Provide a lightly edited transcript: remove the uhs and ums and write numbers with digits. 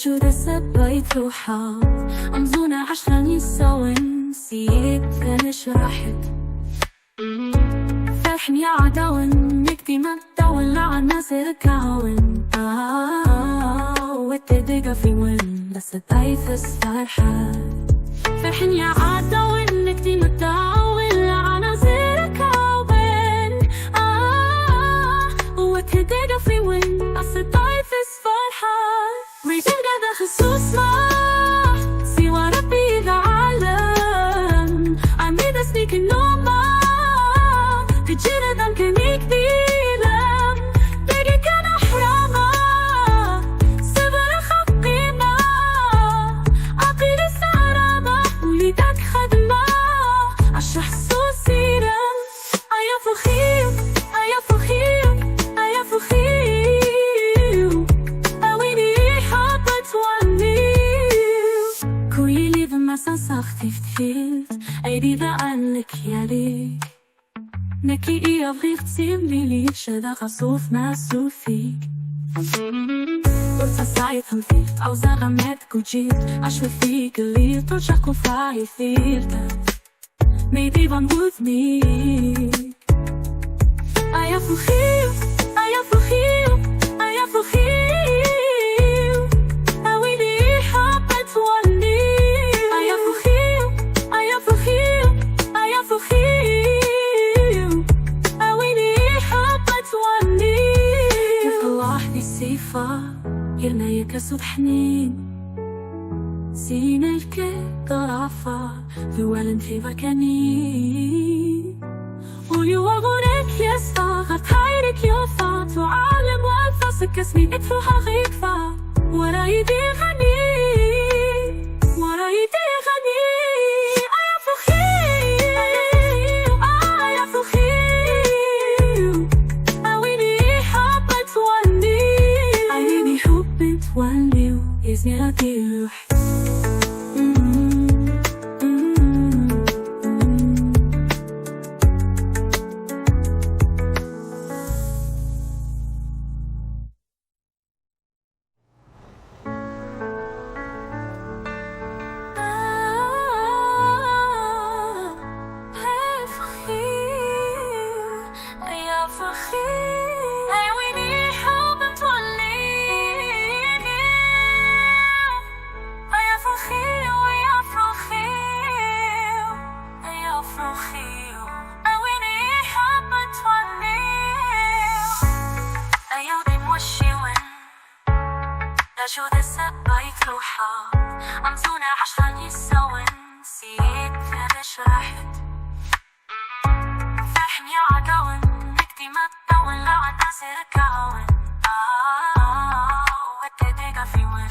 شو تسبيت روحك أمزونا عشان يساون سيك فنش راحت فرحني عداون نكتي ما تداون لعن ناس ركاون وتدقى في وين بس تايفس فرحات فرحني عداون نكتي ما تداون لعن ناس ركاون وتدقى في وين بس تايفس فرحات ريتن هذا خصوص ما سوى ربي ذا عالم عمي دسنيك النوم تجينا ذنب كنيك بيلم بيجي كان أحراما سبر خقيمة عقيل السعرامة وليدك خدمة عشا حسوسي رم أيا فخير أيا فخير أيا فخير أويني حبت وانيو كويلي بما سنسختي فتفيت أيدي ذا عنك ياليك نكي إيا بغيغ تسيبلي ليك شدا خصوف ناسو فيك ورسا سايتهم فيك عوزا غمتك وجيت عشو فيك اللي ترشقو فاي فيك Maybe one with me أيا فخير أيا فخير أيا فخير أويني حبت واني أيا فخير أيا فخير أيا فخير يرنا يكسب حنين سين الكيك ضعفة ذوالن في مكانين ويوغونك يستغر تايرك يوفات وعالم والفاسك اسمي ادفوها غيكفة ورا يدي غني ورا يدي غني أيا فخير أيا فخير أويني حبت واني أويني حبت واني وإذني رديح شو تسبيت روحك أمزونا عشان يساون سيك فنش راحت فرحني عداون نكتي ما تداون لعن ناس ركاون وتدقى في وين